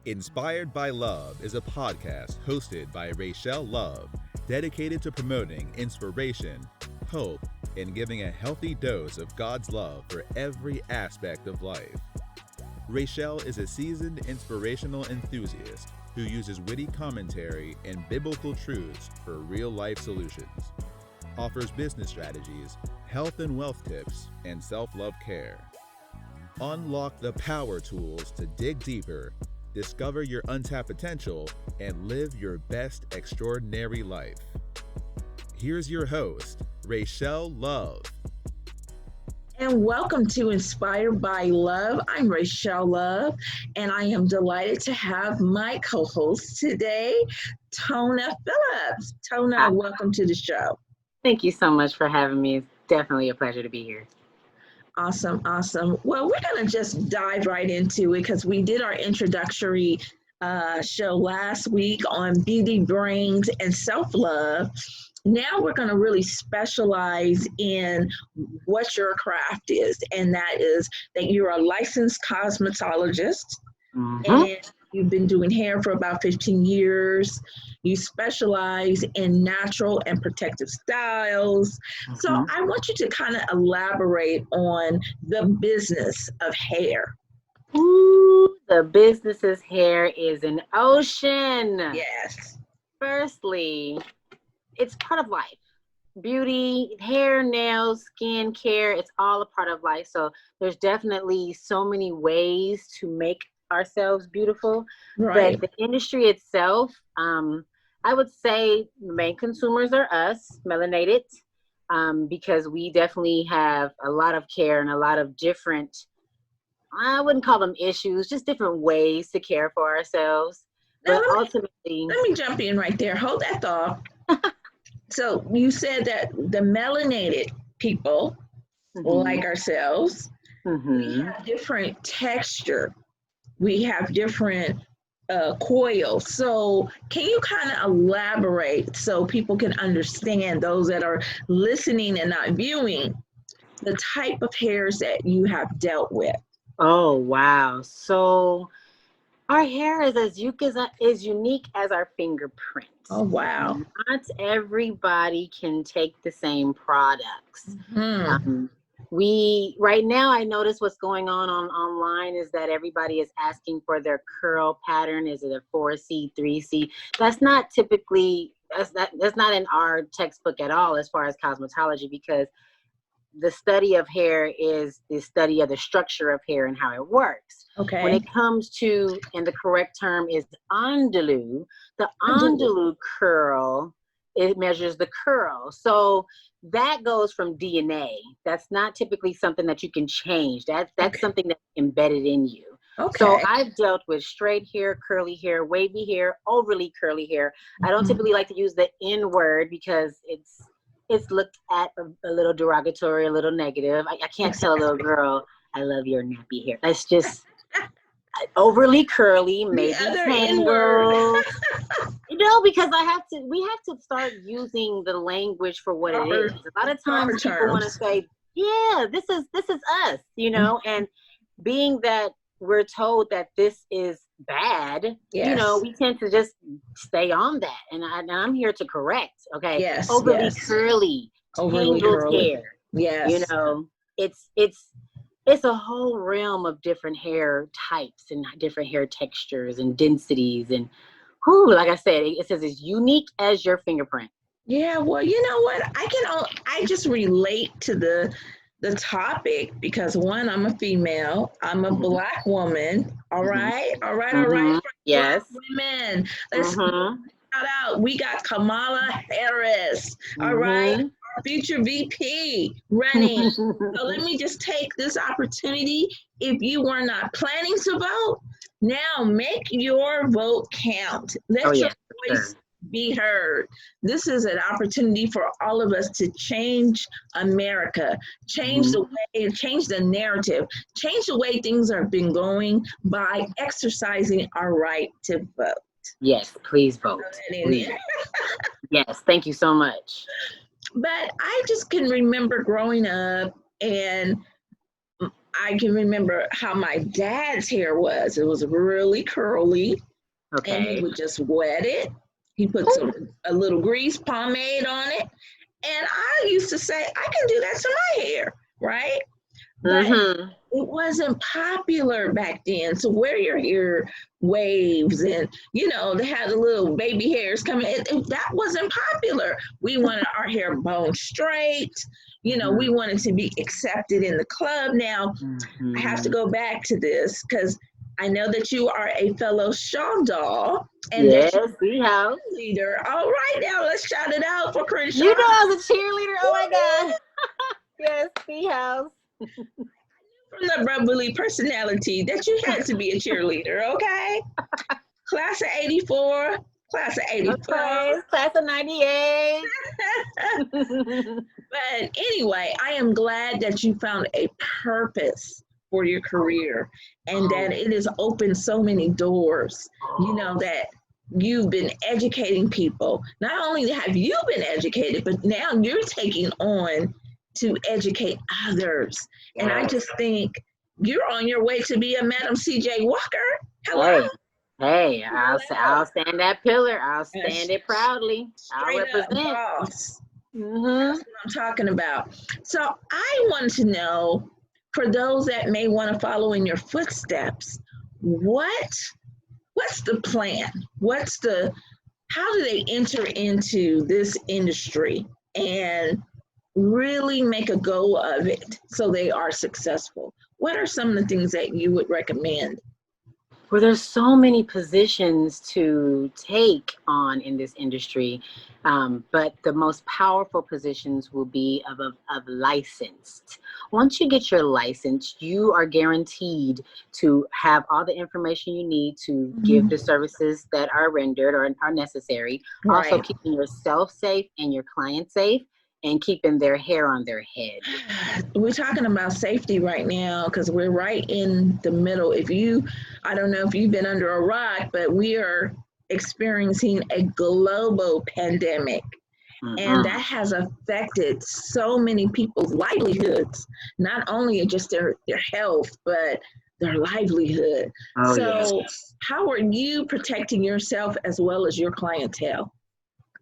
Inspired by Love is a podcast hosted by Rachellelove, dedicated to promoting inspiration, hope, and giving a healthy dose of God's love for every aspect of life. Rachelle is a seasoned inspirational enthusiast who uses witty commentary and biblical truths for real-life solutions, offers business strategies, health and wealth tips, and self-love care. Unlock the power tools to dig deeper, discover your untapped potential, and live your best extraordinary life. Here's your host, Rachellelove. And welcome to Inspired by Love. I'm rachellelove, and I am delighted to have my co-host today, Tona Phillips. Tona, Hi. welcome to the show. Thank you so much for having me. It's definitely a pleasure to be here. Awesome, awesome. Well, we're going to just dive right into it because we did our introductory show last week on beauty, brains, and self-love. Now we're going to really specialize in what your craft is, and that is that you're a licensed cosmetologist, and you've been doing hair for about 15 years. You specialize in natural and protective styles. So I want you to kind of elaborate on the business of hair. Ooh, the business's hair is an ocean. Yes. Firstly, it's part of life. Beauty, hair, nails, skin care, it's all a part of life. So there's definitely so many ways to make ourselves beautiful. Right. But the industry itself, I would say the main consumers are us, melanated, because we definitely have a lot of care and a lot of different, I wouldn't call them issues, just different ways to care for ourselves. Now, But ultimately, let me jump in right there. Hold that thought. So you said that the melanated people, like ourselves, we have different texture. We have different coils. So can you kind of elaborate so people can understand, those that are listening and not viewing, the type of hairs that you have dealt with? oh, wow. So our hair is as unique as our fingerprint. Oh, wow. Not everybody can take the same products. Right now, I notice what's going on online is that everybody is asking for their curl pattern. Is it a 4C, 3C? That's not typically, that's not in our textbook at all as far as cosmetology, because the study of hair is the study of the structure of hair and how it works. Okay. When it comes to, and the correct term is onduloo, the onduloo curl, it measures the curl. So that goes from DNA. That's not typically something that you can change. That's something that's embedded in you. Okay. So I've dealt with straight hair, curly hair, wavy hair, overly curly hair. I don't typically like to use the N word because it's looked at a little derogatory, a little negative. I can't tell a little girl, I love your nappy hair. That's just overly curly, maybe tangled. Because we have to start using the language for what it is. A lot of times people want to say, yeah, this is us, and being that we're told that this is bad, we tend to just stay on that. And I'm here to correct, okay? Yes. Overly curly, tangled hair. Yes. It's a whole realm of different hair types and different hair textures and densities. And like I said, it says as unique as your fingerprint. Yeah, well, you know what? I just relate to the topic because one, I'm a female, I'm a Black woman. All right. Yes. Black women. Let's shout out. We got Kamala Harris. All right. Our future VP running. So let me just take this opportunity. If you were not planning to vote, now make your vote count. Let your voice be heard. This is an opportunity for all of us to change America, change the way, change the narrative, change the way things have been going by exercising our right to vote. Yes, please vote. Please. Yes, thank you so much. But I just can remember growing up, and I can remember how my dad's hair was. It was really curly, and he Okay. would just wet it. He put a little grease pomade on it, and I used to say, I can do that to my hair, right? But Mm-hmm. it wasn't popular back then to wear your hair waves and they had the little baby hairs coming. That wasn't popular. We wanted our hair bone straight. We wanted to be accepted in the club. Now I have to Mm-hmm. go back to this because I know that you are a fellow Shaw doll and that Yes, you're we have. a leader. All right, now let's shout it out for Crenshaw. You know I was a cheerleader. Oh my God. Yes, we have. From the bubbly personality that you had to be a cheerleader, okay? Class of 84, class of 84. Okay, class of 98. But anyway, I am glad that you found a purpose for your career and that it has opened so many doors, that you've been educating people. Not only have you been educated, but now you're taking on to educate others. And I just think you're on your way to be a Madam C.J. Walker. Hello. Hey, hey, I'll stand that pillar. I'll stand Yes. it proudly. I'll Straight up represent. boss. Mm-hmm. That's what I'm talking about. So I want to know, for those that may want to follow in your footsteps, what's the plan? How do they enter into this industry and really make a go of it so they are successful? What are some of the things that you would recommend? Well, there's so many positions to take on in this industry, but the most powerful positions will be of licensed. Once you get your license, you are guaranteed to have all the information you need to give the services that are rendered or are necessary. Also, Right. keeping yourself safe and your client safe, and keeping their hair on their head. We're talking about safety right now because we're right in the middle. I don't know if you've been under a rock, but we are experiencing a global pandemic. And that has affected so many people's livelihoods, not only just their health, but their livelihood. Oh, So, yes. how are you protecting yourself as well as your clientele?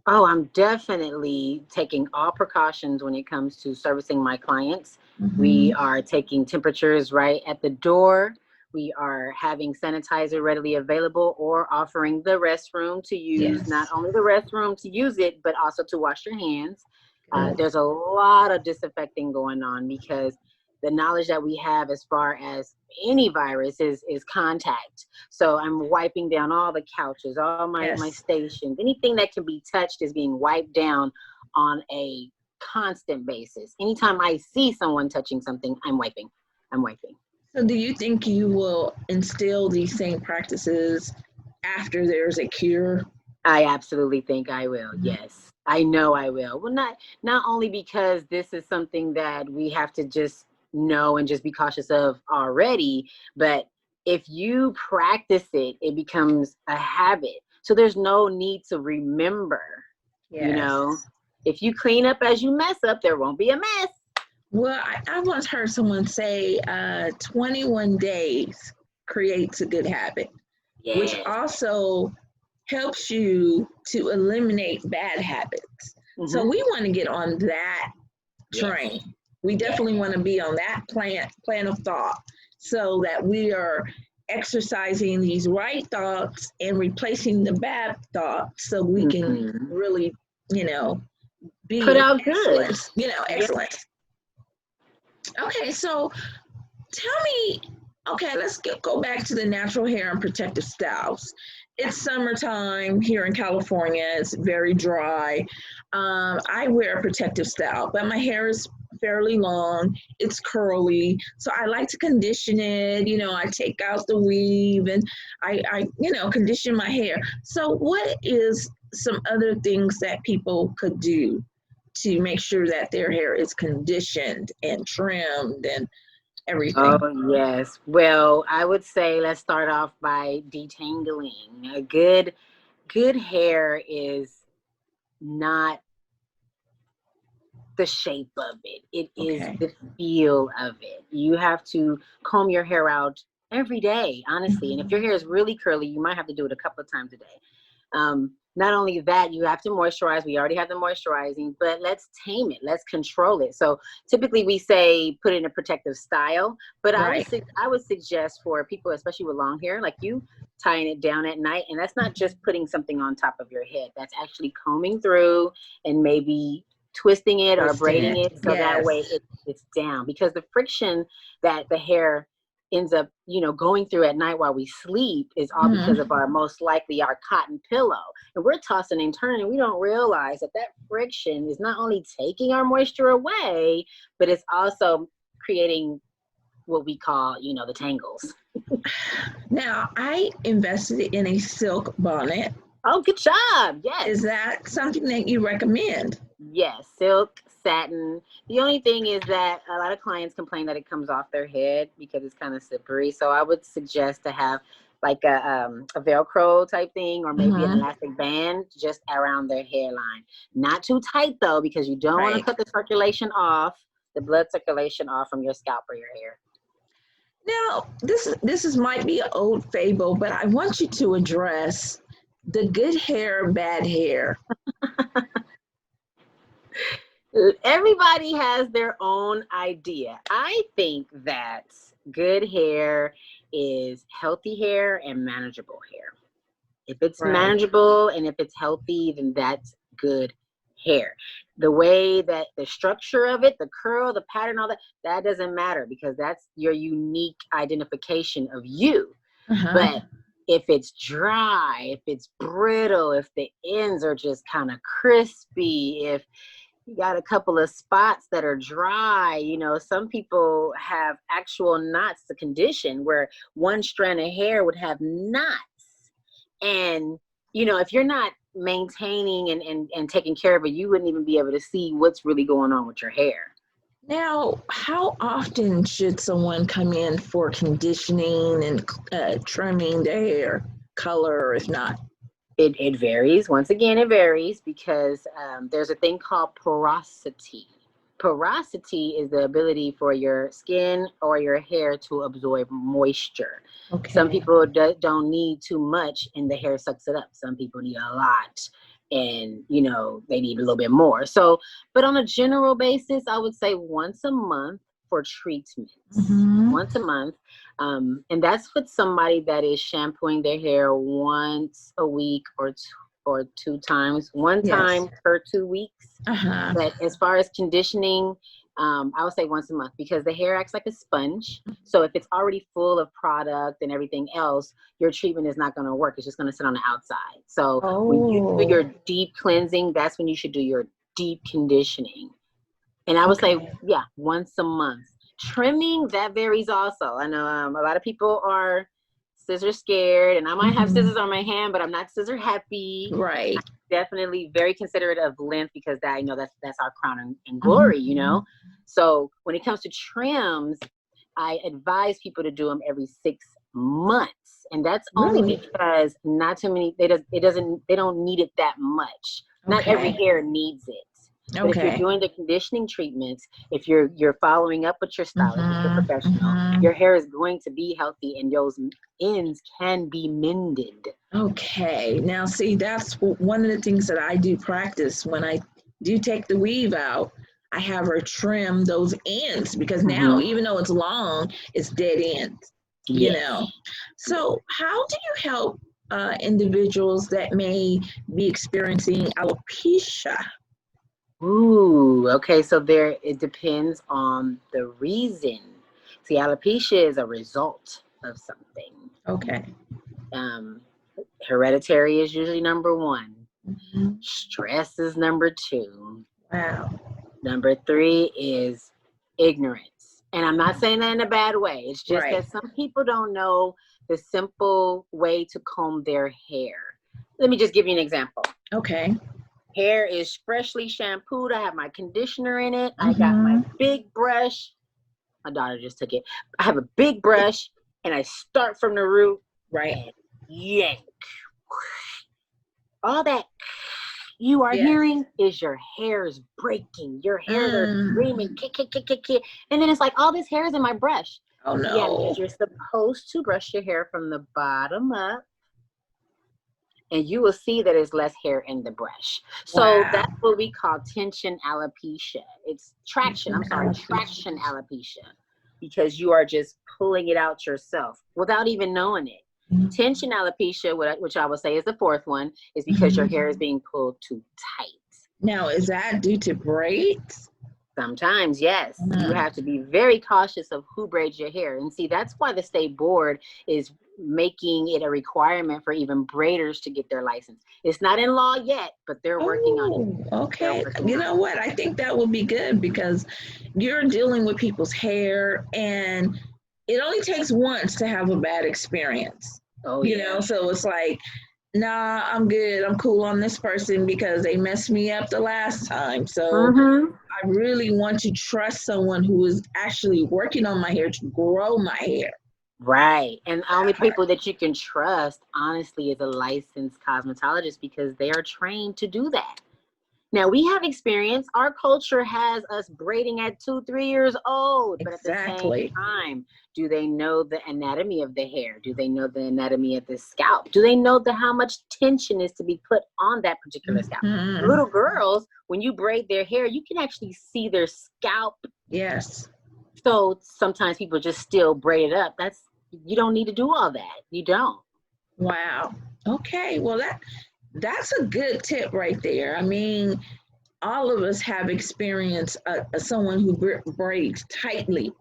Oh, I'm definitely taking all precautions when it comes to servicing my clients. We are taking temperatures right at the door. We are having sanitizer readily available or offering the restroom to use, not Yes. only the restroom to use it, but also to wash your hands. Good. There's a lot of disinfecting going on because the knowledge that we have as far as any virus is contact. So I'm wiping down all the couches, all my Yes. stations. Anything that can be touched is being wiped down on a constant basis. Anytime I see someone touching something, I'm wiping. I'm wiping. So, do you think you will instill these same practices after there's a cure? I absolutely think I will. Yes, I know I will. Well, not only because this is something that we have to just know and just be cautious of already, but if you practice it, it becomes a habit. So there's no need to remember. You Yes. know, if you clean up as you mess up, there won't be a mess. Well, I once heard someone say 21 days creates a good habit, which Yes. also helps you to eliminate bad habits. So Mm-hmm. we want to get on that Yes. train. We Yes. definitely want to be on that plan of thought so that we are exercising these right thoughts and replacing the bad thoughts so we can Mm-hmm. really, you know, be Put an out good. excellence, Yes. excellence. Okay, so tell me, okay, let's go back to the natural hair and protective styles. It's summertime here in California. It's very dry. I wear a protective style, but my hair is fairly long. It's curly, so I like to condition it. I take out the weave and I condition my hair. So, what is some other things that people could do to make sure that their hair is conditioned and trimmed and everything? Oh, yes. Well, I would say let's start off by detangling. A good hair is not the shape of it. It is Okay. the feel of it. You have to comb your hair out every day, honestly. And if your hair is really curly, you might have to do it a couple of times a day. Not only that, you have to moisturize. We already have the moisturizing, but let's tame it. Let's control it. So typically we say put it in a protective style, but Right. I would suggest for people, especially with long hair, like you, tying it down at night. And that's not just putting something on top of your head. That's actually combing through and maybe twisting it or Twisting braiding it. it so that Yes. way it's down, because the friction that the hair ends up, going through at night while we sleep is all because of our most likely our cotton pillow. And we're tossing and turning, and we don't realize that that friction is not only taking our moisture away, but it's also creating what we call, the tangles. Now, I invested in a silk bonnet. Oh, good job. Yes. Is that something that you recommend? Yes, silk, satin. The only thing is that a lot of clients complain that it comes off their head because it's kind of slippery. So I would suggest to have like a Velcro type thing, or maybe an elastic band just around their hairline. Not too tight though, because you don't want to Right. cut the circulation off, the blood circulation off from your scalp or your hair. Now, this is might be an old fable, but I want you to address the good hair, bad hair. Everybody has their own idea. I think that good hair is healthy hair and manageable hair. If it's Right. manageable and if it's healthy, then that's good hair. The way that the structure of it, the curl, the pattern, all that, that doesn't matter, because that's your unique identification of you. But if it's dry, if it's brittle, if the ends are just kind of crispy, if you got a couple of spots that are dry, some people have actual knots, the condition where one strand of hair would have knots. And, if you're not maintaining and taking care of it, you wouldn't even be able to see what's really going on with your hair. Now, how often should someone come in for conditioning and trimming their hair, color, or if not? It varies. Once again, it varies because there's a thing called porosity. Porosity is the ability for your skin or your hair to absorb moisture. Okay. Some people don't need too much and the hair sucks it up. Some people need a lot and, they need a little bit more. So, but on a general basis, I would say once a month for treatments. Once a month. And that's with somebody that is shampooing their hair once a week or two times, one time per 2 weeks. But as far as conditioning, I would say once a month, because the hair acts like a sponge. So if it's already full of product and everything else, your treatment is not going to work. It's just going to sit on the outside. So when you do your deep cleansing, that's when you should do your deep conditioning. And I would say, once a month. Trimming, that varies also. I know a lot of people are scissor scared, and I might have scissors on my hand, but I'm not scissor happy. Right. I'm definitely very considerate of length, because that, that's our crown and glory, So when it comes to trims, I advise people to do them every 6 months. And that's only because not too many, they don't need it that much. Not every hair needs it. But if you're doing the conditioning treatments, if you're following up with your stylist, if you're professional, your hair is going to be healthy and those ends can be mended. Okay. Now, see, that's one of the things that I do practice when I do take the weave out. I have her trim those ends, because now, even though it's long, it's dead ends. So, how do you help individuals that may be experiencing alopecia? Ooh, okay. So it depends on the reason. See, alopecia is a result of something. Okay. Hereditary is usually number 1. Stress is number 2. Wow. Number 3 is ignorance. And I'm not saying that in a bad way. It's just that some people don't know the simple way to comb their hair. Let me just give you an example. Okay. Hair is freshly shampooed. I have my conditioner in it. I got my big brush. My daughter just took it. I have a big brush, and I start from the root. Right. And yank. All that you are Yes. hearing is your hairs breaking. Your hairs are Mm. screaming, kick, kick, kick, kick, kick. And then it's like, all this hair is in my brush. Oh Yeah, because no. you're supposed to brush your hair from the bottom up, and you will see that there's less hair in the brush. So Wow. that's what we call tension alopecia. It's traction. I'm sorry, Alopecia. traction alopecia, because you are just pulling it out yourself without even knowing it. Tension alopecia, which I would say is the fourth one, is because your hair is being pulled too tight. Now, is that due to braids? Sometimes, yes. You Mm. have to be very cautious of who braids your hair. And see, that's why the state board is making it a requirement for even braiders to get their license. It's not in law yet, but they're working on it. Oh, okay. You know what? I think that would be good because you're dealing with people's hair, and it only takes once to have a bad experience. Oh, You yeah. know, so it's like, nah, I'm good. I'm cool on this person because they messed me up the last time. So Mm-hmm. I really want to trust someone who is actually working on my hair to grow my hair. Right. And the only Okay. people that you can trust, honestly, is a licensed cosmetologist, because they are trained to do that. Now, we have experience. Our culture has us braiding at 2, 3 years old, but at the same Exactly. time, do they know the anatomy of the hair? Do they know the anatomy of the scalp? Do they know how much tension is to be put on that particular scalp? Mm-hmm. Little girls, when you braid their hair, you can actually see their scalp. Yes. So sometimes people just still braid it up. You don't need to do all that. You don't. Wow. Okay. Well, that's a good tip right there. I mean, all of us have experienced someone who braids tightly,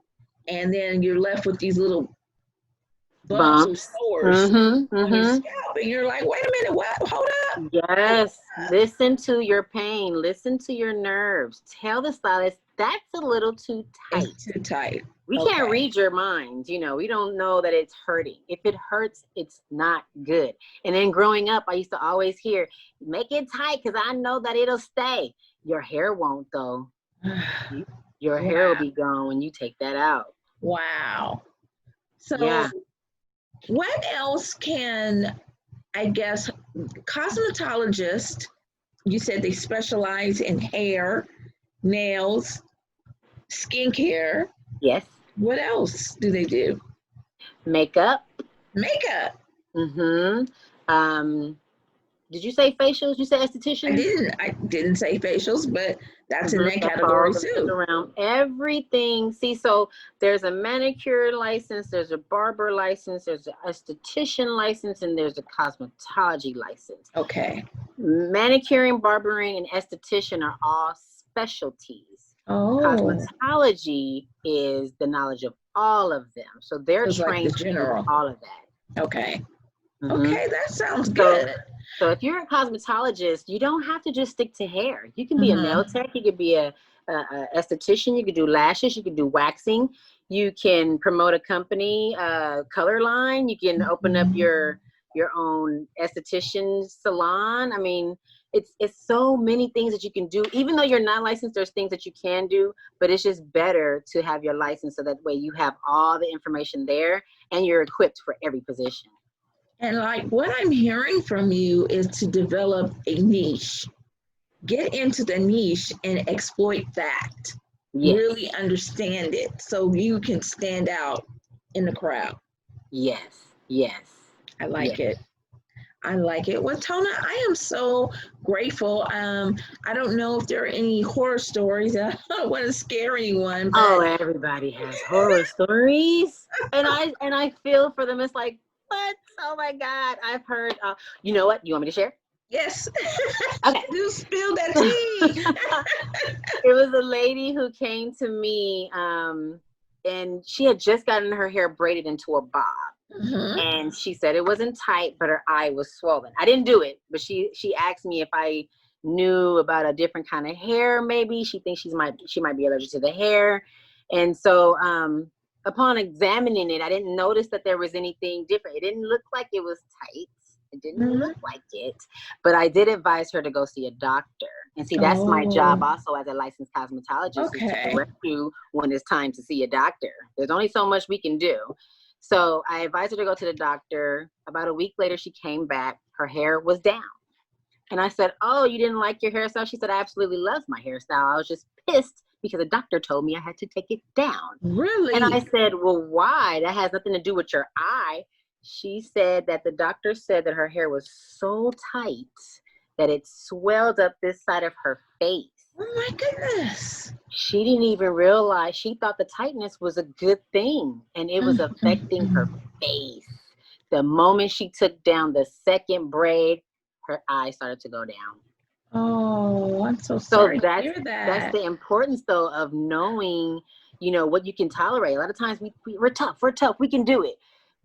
and then you're left with these little bumps or Bumps. sores Mm-hmm. on your Mm-hmm. scalp, and you're like, wait a minute, what? Hold up. Hold Yes, up. listen to your pain, listen to your nerves. Tell the stylist that's a little too It's tight. too tight. We can't Okay. read your mind, we don't know that it's hurting. If it hurts, it's not good. And then growing up, I used to always hear, make it tight because I know that it'll stay. Your hair won't, though. Your hair will Wow. be gone when you take that out. Wow. So, Yeah. what else can, I guess, cosmetologists, you said they specialize in hair, nails, skincare. Yes. What else do they do? Makeup. Makeup. Mm-hmm. Did you say facials? You said estheticians? I didn't say facials, but that's in that That category falls too. around everything. See, so there's a manicure license, there's a barber license, there's an esthetician license, and there's a cosmetology license. Okay. Manicuring, barbering, and esthetician are all specialties. Oh, Cosmetology is the knowledge of all of them. So they're so it's like the trained to do general. all of that. Okay. Mm-hmm. Okay, that sounds So, good. so if you're a cosmetologist, you don't have to just stick to hair. You can be a nail Mm-hmm. tech. You could be a esthetician. You could do lashes. You could do waxing. You can promote a company, color line. You can open up your own esthetician salon. I mean, it's so many things that you can do. Even though you're not licensed, there's things that you can do. But it's just better to have your license so that way you have all the information there and you're equipped for every position. And like what I'm hearing from you is to develop a niche. Get into the niche and exploit that. Yes. Really understand it so you can stand out in the crowd. Yes. Yes. I like Yes. it. I like it. Well, Tona, I am so grateful. I don't know if there are any horror stories. I don't want to scare anyone, Oh, but everybody has horror stories, and I feel for them. It's like, what? Oh my God, I've heard. You know what? You want me to share? yes, Okay. you spilled that tea. It was a lady who came to me, and she had just gotten her hair braided into a bob. Mm-hmm. And she said it wasn't tight, but her eye was swollen. I didn't do it, but she asked me if I knew about a different kind of hair. Maybe she thinks she might be allergic to the hair, and so upon examining it, I didn't notice that there was anything different. It didn't look like it was tight. It didn't Mm-hmm. look like it, but I did advise her to go see a doctor. And see, that's my job Oh, also as a licensed cosmetologist, is to okay. direct you when it's time to see a doctor. There's only so much we can do. So I advised her to go to the doctor. About a week later, she came back. Her hair was down. And I said, oh, you didn't like your hairstyle? She said, I absolutely love my hairstyle. I was just pissed because the doctor told me I had to take it down. Really? And I said, well, why? That has nothing to do with your eye. She said that the doctor said that her hair was so tight that it swelled up this side of her face. Oh my goodness. She didn't even realize. She thought the tightness was a good thing, and it was affecting her face. The moment she took down the second braid, her eye started to go down. Oh, I'm so sorry to hear that. That's the importance, though, of knowing, what you can tolerate. A lot of times we're tough, we can do it.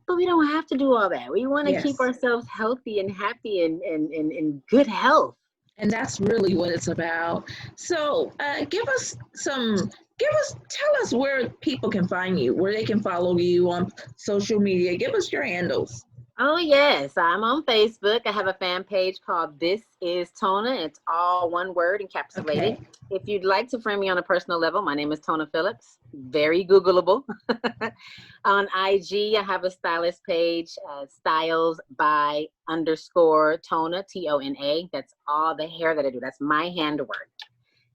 But we don't have to do all that. We want to keep ourselves healthy and happy and in good health. And that's really what it's about. So tell us where people can find you, where they can follow you on social media. Give us your handles. Oh, yes. I'm on Facebook. I have a fan page called This Is Tona. It's all one word encapsulated. Okay. If you'd like to friend me on a personal level, my name is Tona Phillips. Very Googleable. On IG, I have a stylist page, styles by _Tona, Tona. That's all the hair that I do. That's my handwork.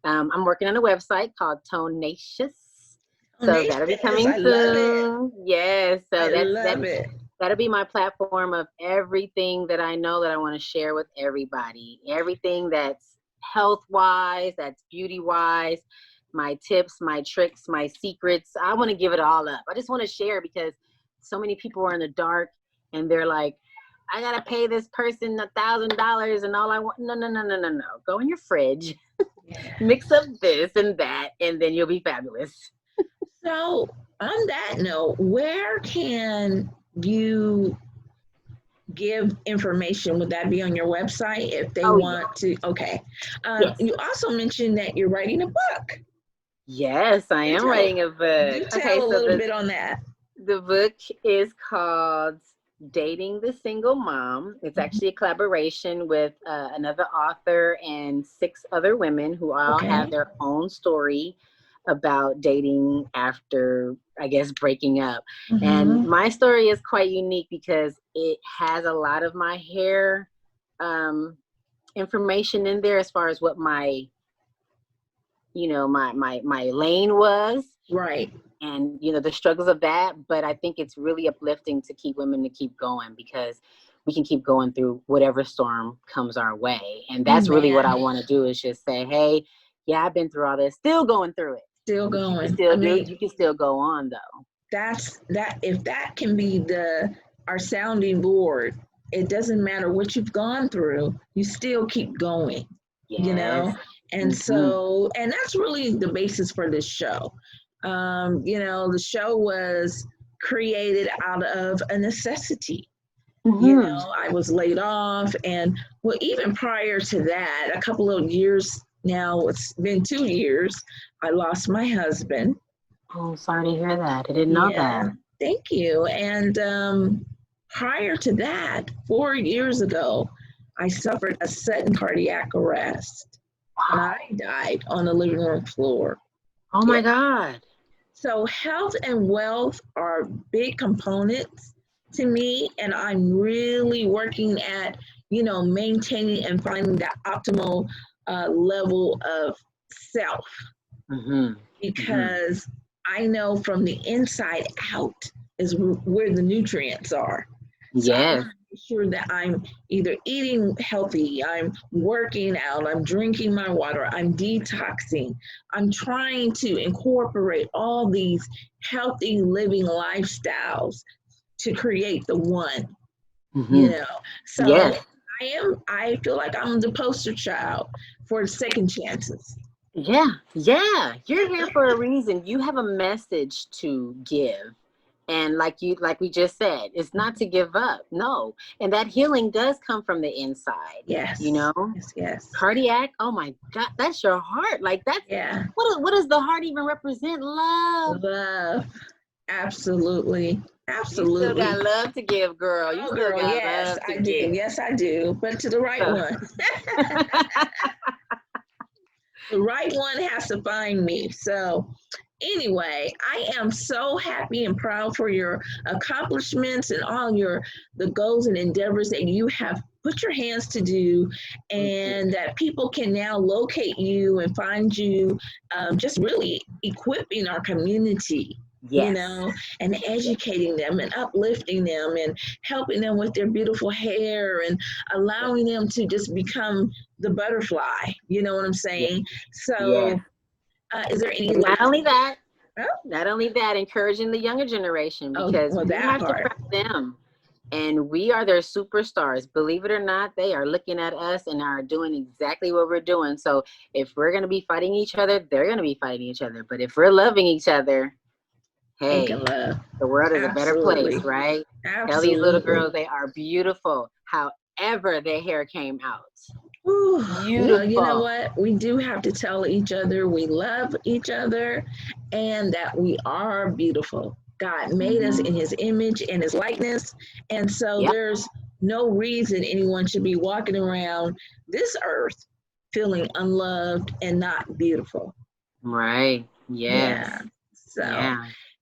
I'm working on a website called Tonacious. So that'll be coming soon. Yes. So that'll be my platform of everything that I know that I want to share with everybody. Everything that's health-wise, that's beauty-wise, my tips, my tricks, my secrets. I want to give it all up. I just want to share because so many people are in the dark and they're like, I got to pay this person $1,000 and all I want. No. Go in your fridge, mix up this and that, and then you'll be fabulous. So on that note, where can you give information? Would that be on your website if they want to? Okay. Yes. You also mentioned that you're writing a book. Yes, I am writing a book. You tell a little bit on that. The book is called Dating the Single Mom. It's actually a collaboration with another author and 6 other women who all have their own story about dating after, I guess, breaking up. And my story is quite unique because it has a lot of my hair information in there as far as what my lane was. Right. And, the struggles of that. But I think it's really uplifting to keep women to keep going because we can keep going through whatever storm comes our way. And that's really what I want to do is just say, hey, yeah, I've been through all this, still going through it. Still going. You can still go on though. If that can be our sounding board, it doesn't matter what you've gone through, you still keep going. Yes. And so, and that's really the basis for this show. The show was created out of a necessity. I was laid off, and even prior to that, a couple of years now, it's been 2 years, I lost my husband. Oh, sorry to hear that. I didn't know that. Thank you. And prior to that, 4 years ago, I suffered a sudden cardiac arrest. Wow. And I died on the living room floor. Oh my God. So health and wealth are big components to me, and I'm really working at, maintaining and finding that optimal level of self. Because I know from the inside out is where the nutrients are. So I want to make sure that I'm either eating healthy, I'm working out, I'm drinking my water, I'm detoxing. I'm trying to incorporate all these healthy living lifestyles to create the one. So I feel like I'm the poster child for second chances. Yeah. You're here for a reason. You have a message to give. And like we just said, it's not to give up. No. And that healing does come from the inside. Yes. Yes. Cardiac. Oh my God. That's your heart. Like that's, what does the heart even represent? Love. Love. Absolutely. You still got love to give, girl. You still got love to give. Yes, I do. But to the right one. The right one has to find me. So anyway, I am so happy and proud for your accomplishments and all the goals and endeavors that you have put your hands to do, and that people can now locate you and find you, just really equipping our community, Yes. and educating them and uplifting them and helping them with their beautiful hair and allowing them to just become the butterfly. You know what I'm saying? Yes. So, is there any Not only that, Oh. not only that, encouraging the younger generation, because well, we that have to part. prep them. And we are their superstars. Believe it or not, they are looking at us and are doing exactly what we're doing. So if we're going to be fighting each other, they're going to be fighting each other. But if we're loving each other, hey, Love. the world is a better Absolutely. place, right? Tell these Absolutely. little girls they are beautiful, however their hair came out. Ooh, Beautiful. well, you know what? We do have to tell each other we love each other and that we are beautiful. God made us in his image and his likeness. And so there's no reason anyone should be walking around this earth feeling unloved and not beautiful. Right. Yes. Yeah. So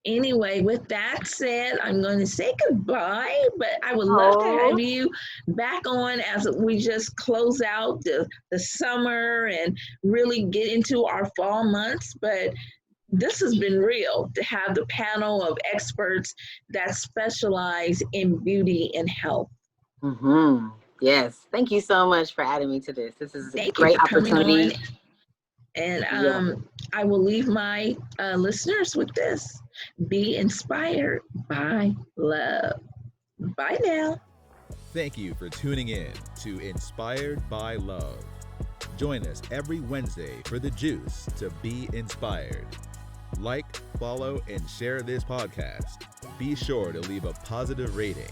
anyway, with that said, I'm going to say goodbye, but I would love to have you back on as we just close out the summer and really get into our fall months. But this has been real to have the panel of experts that specialize in beauty and health. Yes. Thank you so much for adding me to this. This is Thank a great you for opportunity. Coming on. And I will leave my listeners with this. Be inspired by love. Bye now. Thank you for tuning in to Inspired by Love. Join us every Wednesday for the juice to be inspired. Like, follow, and share this podcast. Be sure to leave a positive rating.